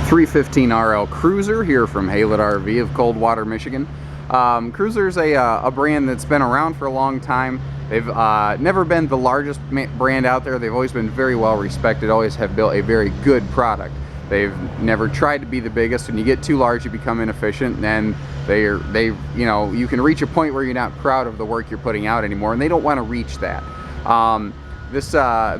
315 RL Cruiser here from Haylett RV of Coldwater, Michigan. Cruiser's a brand that's been around for a long time. They've never been the largest brand out there. They've always been very well respected, always have built a very good product. They've never tried to be the biggest. When you get too large, you become inefficient, and you can reach a point where you're not proud of the work you're putting out anymore, and they don't want to reach that. This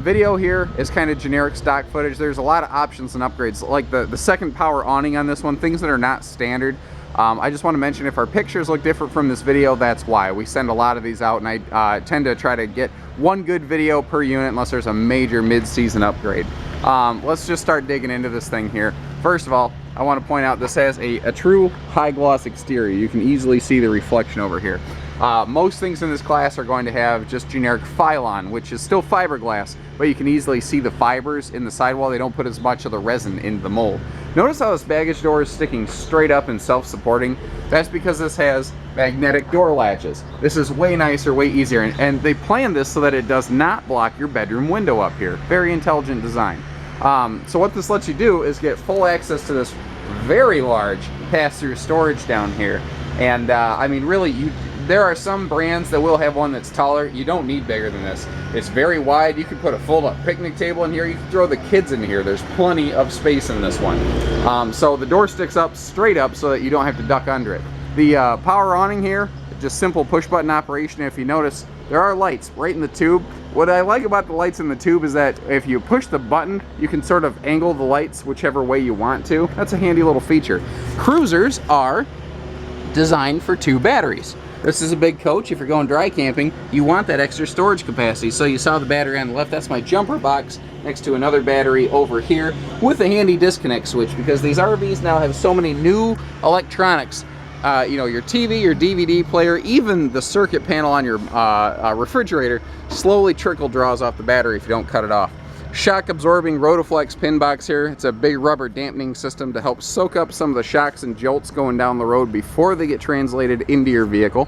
video here is kind of generic stock footage. There's a lot of options and upgrades, like the second power awning on this one, things that are not standard. I just want to mention, if our pictures look different from this video, that's why. We send a lot of these out, and I tend to try to get one good video per unit unless there's a major mid-season upgrade. Let's just start digging into this thing here. First of all, I want to point out this has a true high gloss exterior. You can easily see the reflection over here. Most things in this class are going to have just generic Phylon, which is still fiberglass, but you can easily see the fibers in the sidewall. They don't put as much of the resin into the mold. Notice how this baggage door is sticking straight up and self-supporting. That's because this has magnetic door latches. This is way nicer, way easier, and they planned this so that it does not block your bedroom window up here. Very intelligent design. So what this lets you do is get full access to this very large pass-through storage down here. And I mean, really, there are some brands that will have one that's taller. You don't need bigger than this. It's very wide. You can put a fold-up picnic table in here. You can throw the kids in here. There's plenty of space in this one. So the door sticks up straight up so that you don't have to duck under it. The power awning here, just simple push-button operation. If you notice, there are lights right in the tube. What I like about the lights in the tube is that if you push the button, you can sort of angle the lights whichever way you want to. That's a handy little feature. Cruisers are designed for 2 batteries. This is a big coach. If you're going dry camping, you want that extra storage capacity. So you saw the battery on the left. That's my jumper box next to another battery over here with a handy disconnect switch, because these RVs now have so many new electronics. Your TV, your DVD player, even the circuit panel on your refrigerator slowly trickle draws off the battery if you don't cut it off. Shock absorbing Rotoflex pin box here. It's a big rubber dampening system to help soak up some of the shocks and jolts going down the road before they get translated into your vehicle.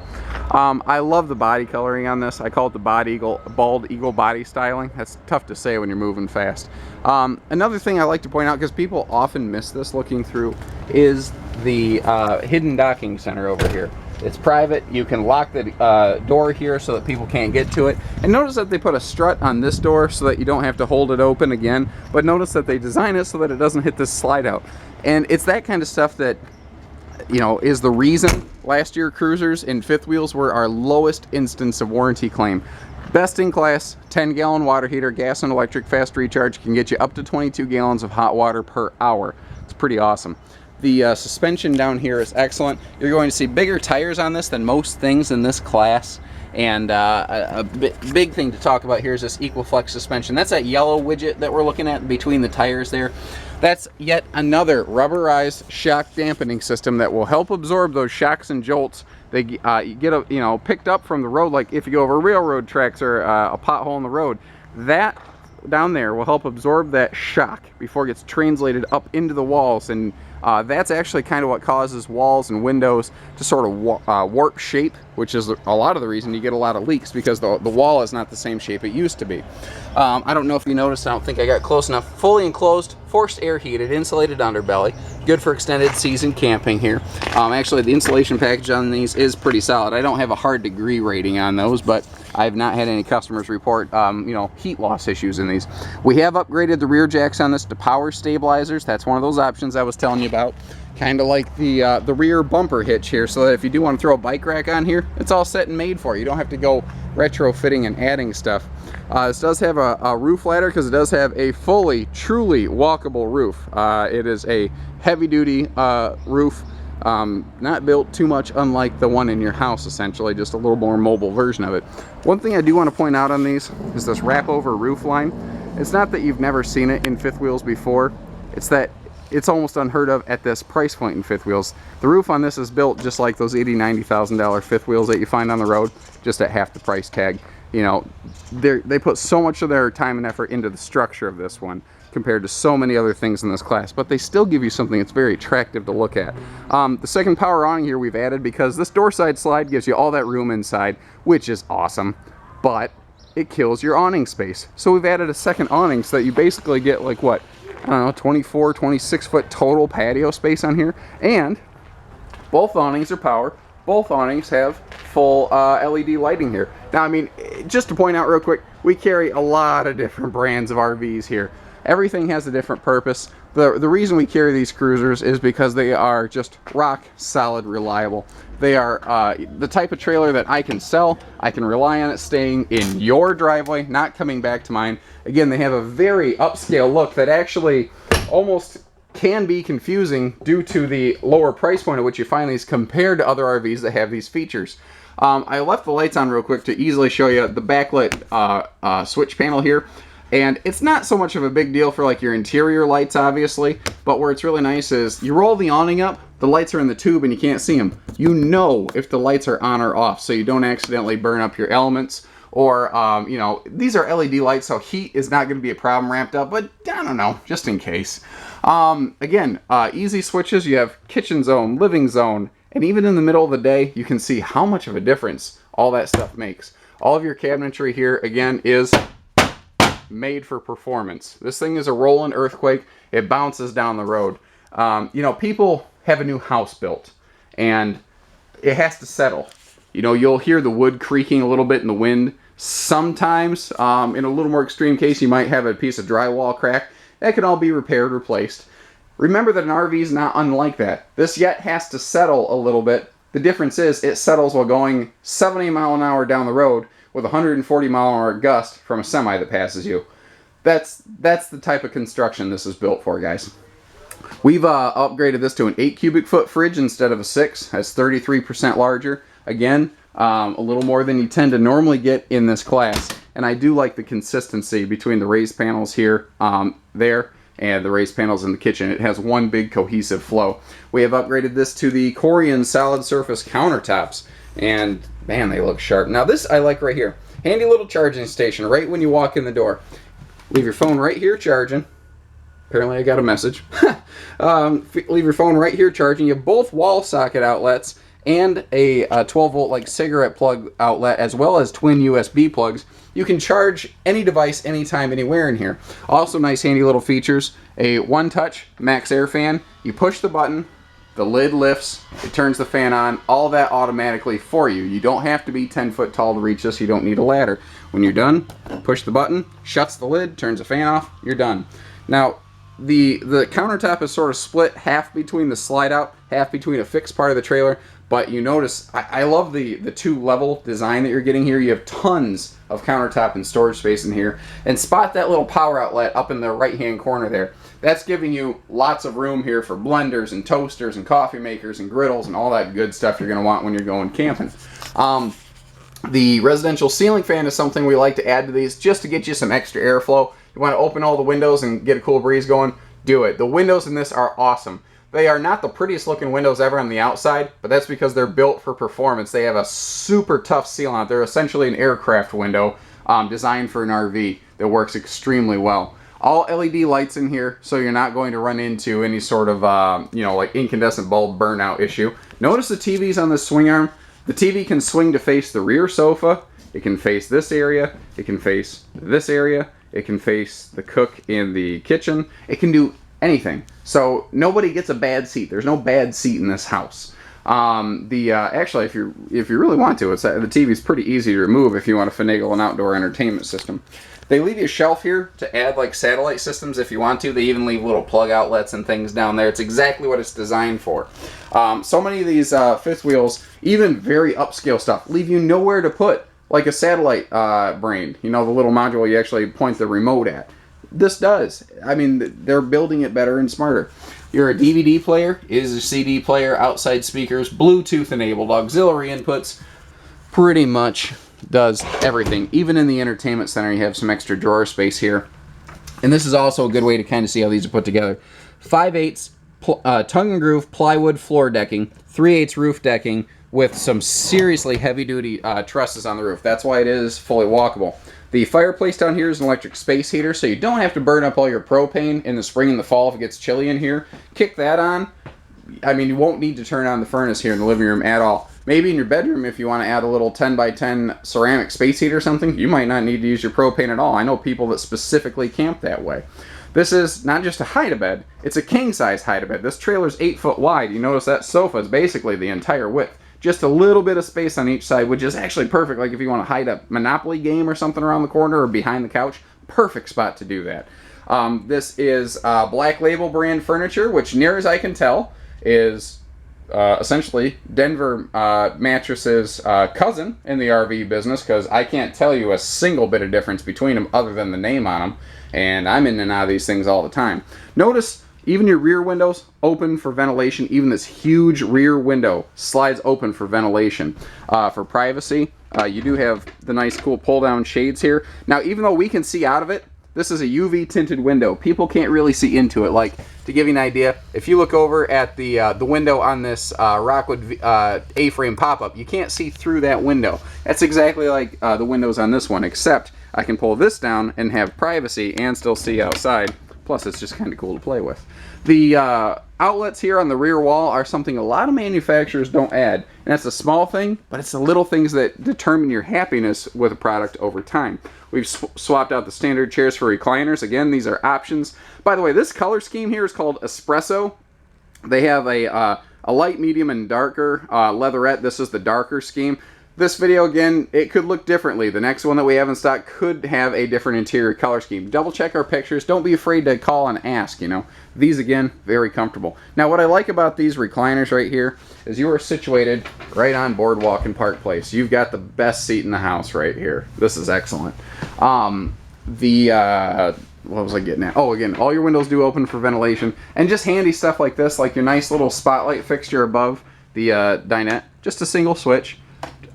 I love the body coloring on this. I call it the bald eagle body styling. That's tough to say when you're moving fast. Another thing I like to point out, because people often miss this looking through, is the hidden docking center over here. It's private. You can lock the door here so that people can't get to it. And notice that they put a strut on this door so that you don't have to hold it open again. But notice that they design it so that it doesn't hit this slide out. And it's that kind of stuff that, is the reason last year Cruisers and fifth wheels were our lowest instance of warranty claim. Best in class, 10-gallon water heater, gas and electric, fast recharge, can get you up to 22 gallons of hot water per hour. It's pretty awesome. The suspension down here is excellent. You're going to see bigger tires on this than most things in this class. And a big thing to talk about here is this Equiflex suspension. That's that yellow widget that we're looking at between the tires there. That's yet another rubberized shock dampening system that will help absorb those shocks and jolts. They you get picked up from the road, like if you go over railroad tracks or a pothole in the road. That down there will help absorb that shock before it gets translated up into the walls, and that's actually kind of what causes walls and windows to sort of warp shape, which is a lot of the reason you get a lot of leaks, because the wall is not the same shape it used to be. I don't know if you noticed, I don't think I got close enough. Fully enclosed, forced air heated, insulated underbelly. Good for extended season camping here. Actually, the insulation package on these is pretty solid. I don't have a hard degree rating on those, but I've not had any customers report heat loss issues in these. We have upgraded the rear jacks on this to power stabilizers. That's one of those options I was telling you about. Kind of like the rear bumper hitch here, so that if you do want to throw a bike rack on here, it's all set and made for you. You don't have to go retrofitting and adding stuff. This does have a roof ladder, because it does have a fully, truly walkable roof. It is a heavy-duty roof, not built too much unlike the one in your house, essentially, just a little more mobile version of it. One thing I do want to point out on these is this wrap-over roof line. It's not that you've never seen it in fifth wheels before, it's that it's almost unheard of at this price point in fifth wheels. The roof on this is built just like those $80,000, $90,000 fifth wheels that you find on the road, just at half the price tag. They put so much of their time and effort into the structure of this one compared to so many other things in this class, but they still give you something that's very attractive to look at. The second power awning here we've added because this door side slide gives you all that room inside, which is awesome, but it kills your awning space. So we've added a second awning so that you basically get like what, I don't know, 24, 26 foot total patio space on here. And both awnings are power. Both awnings have full LED lighting here. Now, I mean, just to point out real quick, we carry a lot of different brands of RVs here. Everything has a different purpose. The reason we carry these cruisers is because they are just rock solid reliable. They are the type of trailer that I can sell. I can rely on it staying in your driveway, not coming back to mine. Again, they have a very upscale look that actually almost can be confusing due to the lower price point at which you find these compared to other RVs that have these features. I left the lights on real quick to easily show you the backlit switch panel here. And it's not so much of a big deal for like your interior lights, obviously, but where it's really nice is you roll the awning up, the lights are in the tube and you can't see them. You know if the lights are on or off, so you don't accidentally burn up your elements. Or, you know, these are LED lights, so heat is not going to be a problem ramped up, but I don't know, just in case. Again, easy switches. You have kitchen zone, living zone, and even in the middle of the day, you can see how much of a difference all that stuff makes. All of your cabinetry here, again, is made for performance. This thing is a rolling earthquake. It bounces down the road. You know, people have a new house built, and it has to settle. You know, you'll hear the wood creaking a little bit in the wind. Sometimes, in a little more extreme case, you might have a piece of drywall crack. That can all be repaired, replaced. Remember that an RV is not unlike that. This yet has to settle a little bit. The difference is it settles while going 70 mile an hour down the road with 140 mile an hour gust from a semi that passes you. That's the type of construction this is built for, guys. We've upgraded this to an 8 cubic foot fridge instead of a 6. That's 33% larger. Again, a little more than you tend to normally get in this class. And I do like the consistency between the raised panels here, there, and the raised panels in the kitchen. It has one big cohesive flow. We have upgraded this to the Corian solid surface countertops. And man, they look sharp. Now this I like right here. Handy little charging station right when you walk in the door. Leave your phone right here charging. Apparently I got a message. Leave your phone right here charging. You have both wall socket outlets and a 12 volt like cigarette plug outlet, as well as twin USB plugs. You can charge any device anytime, anywhere in here. Also nice handy little features. A one-touch max air fan. You push the button, the lid lifts, it turns the fan on, all that automatically for you. You don't have to be 10 foot tall to reach this. You don't need a ladder. When you're done, push the button, shuts the lid, turns the fan off, you're done. Now, the countertop is sort of split half between the slide out, half between a fixed part of the trailer. But you notice, I love the two-level design that you're getting here. You have tons of countertop and storage space in here. And spot that little power outlet up in the right-hand corner there. That's giving you lots of room here for blenders and toasters and coffee makers and griddles and all that good stuff you're going to want when you're going camping. The residential ceiling fan is something we like to add to these just to get you some extra airflow. You want to open all the windows and get a cool breeze going? Do it. The windows in this are awesome. They are not the prettiest looking windows ever on the outside, but that's because they're built for performance. They have a super tough seal on it. They're essentially an aircraft window designed for an RV that works extremely well. All LED lights in here, so you're not going to run into any sort of, you know, like incandescent bulb burnout issue. Notice the TVs on this swing arm. The TV can swing to face the rear sofa. It can face this area. It can face this area. It can face the cook in the kitchen. It can do anything. So nobody gets a bad seat. There's no bad seat in this house. Actually, if you really want to, the TV's pretty easy to remove if you want to finagle an outdoor entertainment system. They leave you a shelf here to add like satellite systems if you want to. They even leave little plug outlets and things down there. It's exactly what it's designed for. So many of these fifth wheels, even very upscale stuff, leave you nowhere to put like a satellite brain. You know, the little module you actually point the remote at. This does. I mean, they're building it better and smarter. You're a DVD player, is a CD player, outside speakers, Bluetooth enabled, auxiliary inputs, pretty much does everything. Even in the entertainment center, you have some extra drawer space here. And this is also a good way to kind of see how these are put together. 5/8 tongue and groove plywood floor decking, 3/8 roof decking with some seriously heavy-duty trusses on the roof. That's why it is fully walkable. The fireplace down here is an electric space heater, so you don't have to burn up all your propane in the spring and the fall if it gets chilly in here. Kick that on. I mean, you won't need to turn on the furnace here in the living room at all. Maybe in your bedroom, if you want to add a little 10 by 10 ceramic space heater or something, you might not need to use your propane at all. I know people that specifically camp that way. This is not just a hide-a-bed, it's a king-size hide-a-bed. This trailer's 8 foot wide. You notice that sofa is basically the entire width. Just a little bit of space on each side, which is actually perfect. Like if you want to hide a Monopoly game or something around the corner or behind the couch, perfect spot to do that. This is Black Label brand furniture, which near as I can tell is essentially Denver Mattresses' cousin in the RV business, because I can't tell you a single bit of difference between them other than the name on them, and I'm in and out of these things all the time. Notice even your rear windows open for ventilation. Even this huge rear window slides open for ventilation. For privacy, you do have the nice cool pull down shades here. Now even though we can see out of it, this is a UV tinted window. People can't really see into it. Like, to give you an idea, if you look over at the window on this Rockwood A-frame pop-up, you can't see through that window. That's exactly like the windows on this one, except I can pull this down and have privacy and still see outside. Plus, it's just kind of cool to play with. The outlets here on the rear wall are something a lot of manufacturers don't add. And that's a small thing, but it's the little things that determine your happiness with a product over time. We've swapped out the standard chairs for recliners. Again, these are options. By the way, this color scheme here is called Espresso. They have a light, medium, and darker leatherette. This is the darker scheme. This video, again, it could look differently. The next one that we have in stock could have a different interior color scheme. Double check our pictures. Don't be afraid to call and ask, you know. These, again, very comfortable. Now, what I like about these recliners right here is you are situated right on Boardwalk and Park Place. You've got the best seat in the house right here. This is excellent. What was I getting at? Oh, again, all your windows do open for ventilation. And just handy stuff like this, like your nice little spotlight fixture above the dinette. Just a single switch.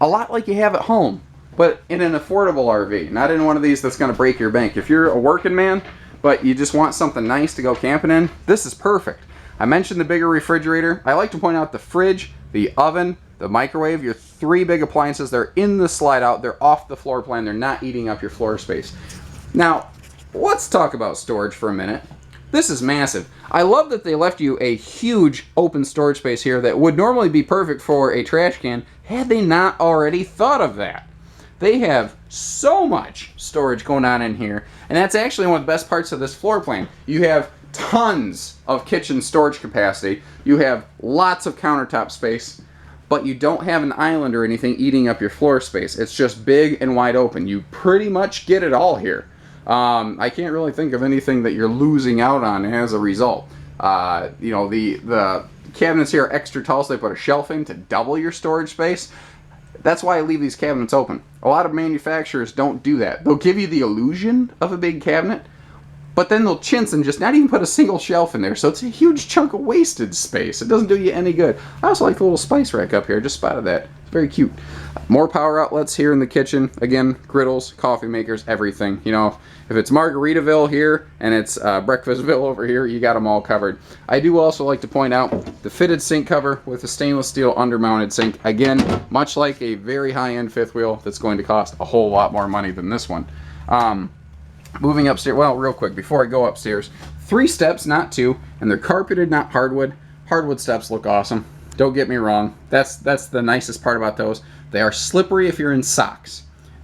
A lot like you have at home, but in an affordable RV, not in one of these that's going to break your bank. If you're a working man, but you just want something nice to go camping in, this is perfect. I mentioned the bigger refrigerator. I like to point out the fridge, the oven, the microwave, your 3 big appliances. They're in the slide out. They're off the floor plan. They're not eating up your floor space. Now, let's talk about storage for a minute. This is massive. I love that they left you a huge open storage space here that would normally be perfect for a trash can had they not already thought of that. They have so much storage going on in here, and that's actually one of the best parts of this floor plan. You have tons of kitchen storage capacity. You have lots of countertop space, but you don't have an island or anything eating up your floor space. It's just big and wide open. You pretty much get it all here. I can't really think of anything that you're losing out on as a result. You know, the cabinets here are extra tall, so they put a shelf in to double your storage space. That's why I leave these cabinets open. A lot of manufacturers don't do that. They'll give you the illusion of a big cabinet, but then they'll chintz and just not even put a single shelf in there, so it's a huge chunk of wasted space. It doesn't do you any good. I also like the little spice rack up here. Just spotted that. It's very cute. More power outlets here in the kitchen. Again, griddles, coffee makers, everything. You know, if it's Margaritaville here and it's Breakfastville over here, you got them all covered. I do also like to point out the fitted sink cover with a stainless steel undermounted sink. Again, much like a very high-end fifth wheel that's going to cost a whole lot more money than this one. Moving upstairs, well, real quick, before I go upstairs, 3 steps, not 2, and they're carpeted, not hardwood. Hardwood steps look awesome. Don't get me wrong. That's the nicest part about those. They are slippery if you're in socks.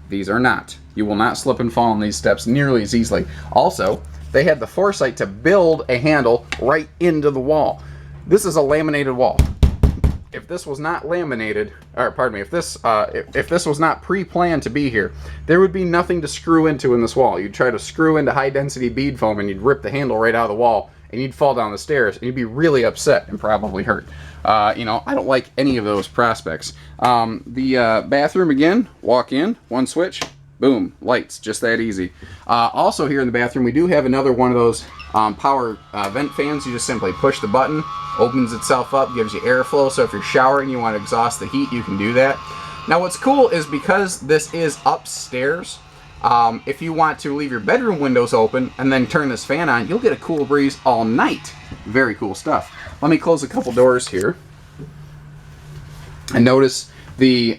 These are not. You will not slip and fall on these steps nearly as easily. Also, they had the foresight to build a handle right into the wall. This is a laminated wall. If this was not laminated, or pardon me, if this was not pre-planned to be here, there would be nothing to screw into in this wall. You'd try to screw into high-density bead foam and you'd rip the handle right out of the wall and you'd fall down the stairs and you'd be really upset and probably hurt. You know, I don't like any of those prospects. The bathroom, again, walk in, one switch, boom, lights, just that easy. Also here in the bathroom, we do have another one of those power vent fans. You just simply push the button, opens itself up, gives you airflow, so if you're showering, you want to exhaust the heat, you can do that. Now what's cool is because this is upstairs, if you want to leave your bedroom windows open and then turn this fan on, you'll get a cool breeze all night. Very cool stuff. Let me close a couple doors here. And notice the,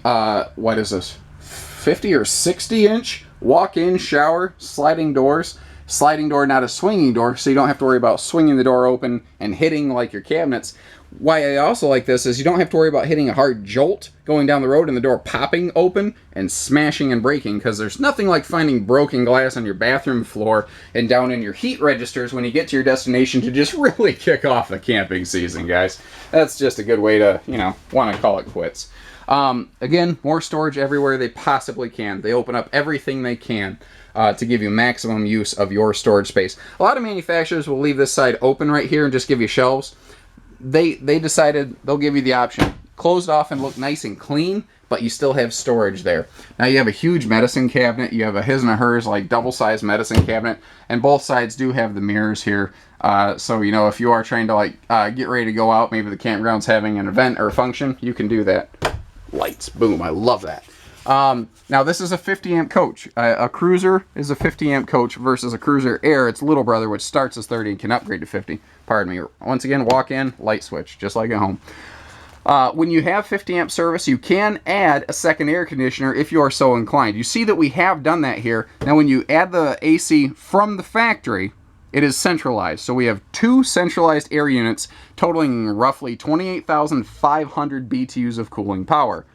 what is this, 50 or 60 inch walk-in shower sliding doors. sliding door, not a swinging door, so you don't have to worry about swinging the door open and hitting like your cabinets. Why I also like this is you don't have to worry about hitting a hard jolt going down the road and the door popping open and smashing and breaking, because there's nothing like finding broken glass on your bathroom floor and down in your heat registers when you get to your destination to just really kick off the camping season, guys. That's just a good way to, you know, want to call it quits. Again, more storage everywhere they possibly can. They open up everything they can to give you maximum use of your storage space. A lot of manufacturers will leave this side open right here and just give you shelves. They decided they'll give you the option. Closed off and look nice and clean, but you still have storage there. Now you have a huge medicine cabinet. You have a his and a hers, like double-sized medicine cabinet, and both sides do have the mirrors here. So, you know, if you are trying to like get ready to go out, maybe the campground's having an event or a function, you can do that. Lights, boom, I love that. Now this is a 50 amp coach. A Cruiser is a 50 amp coach versus a Cruiser Air, its little brother, which starts as 30 and can upgrade to 50. Pardon me. Once again, walk in, light switch, just like at home. When you have 50 amp service, you can add a second air conditioner if you are so inclined. You see that we have done that here. Now when you add the AC from the factory, it is centralized. So we have 2 centralized air units totaling roughly 28,500 BTUs of cooling power.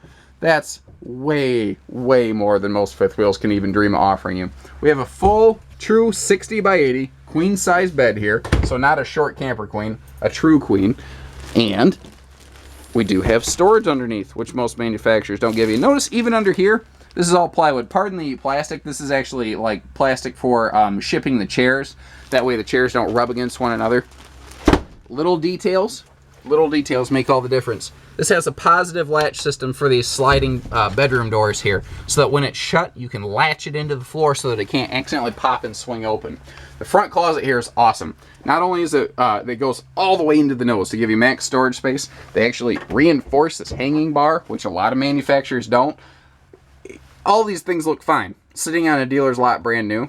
That's way, way more than most fifth wheels can even dream of offering you. We have a full, true 60 by 80 queen size bed here. So not a short camper queen, a true queen. And we do have storage underneath, which most manufacturers don't give you. Notice even under here, this is all plywood. Pardon the plastic. This is actually like plastic for shipping the chairs. That way the chairs don't rub against one another. Little details make all the difference. This has a positive latch system for these sliding bedroom doors here, so that when it's shut, you can latch it into the floor so that it can't accidentally pop and swing open. The front closet here is awesome. Not only is it, it goes all the way into the nose to give you max storage space, they actually reinforce this hanging bar, which a lot of manufacturers don't. All these things look fine. Sitting on a dealer's lot brand new.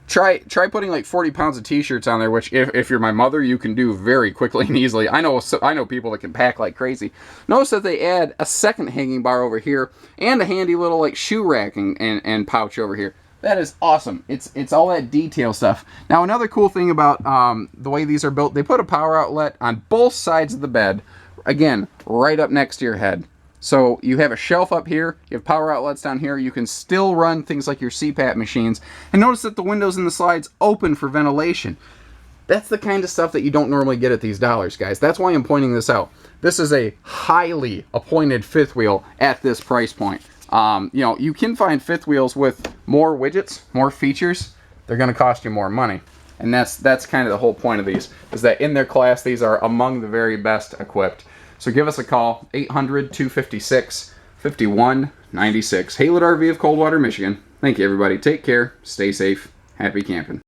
Try putting like 40 pounds of t-shirts on there, which if you're my mother, you can do very quickly and easily. I know people that can pack like crazy. Notice that they add a second hanging bar over here and a handy little like shoe rack and pouch over here. That is awesome. It's all that detail stuff. Now another cool thing about the way these are built, they put a power outlet on both sides of the bed. Again, right up next to your head. So you have a shelf up here, you have power outlets down here, you can still run things like your CPAP machines. And notice that the windows in the slides open for ventilation. That's the kind of stuff that you don't normally get at these dollars, guys. That's why I'm pointing this out. This is a highly appointed fifth wheel at this price point. You know, you can find fifth wheels with more widgets, more features. They're going to cost you more money. And that's kind of the whole point of these, is that in their class, these are among the very best equipped. So give us a call, 800-256-5196. Haylett RV of Coldwater, Michigan. Thank you, everybody. Take care. Stay safe. Happy camping.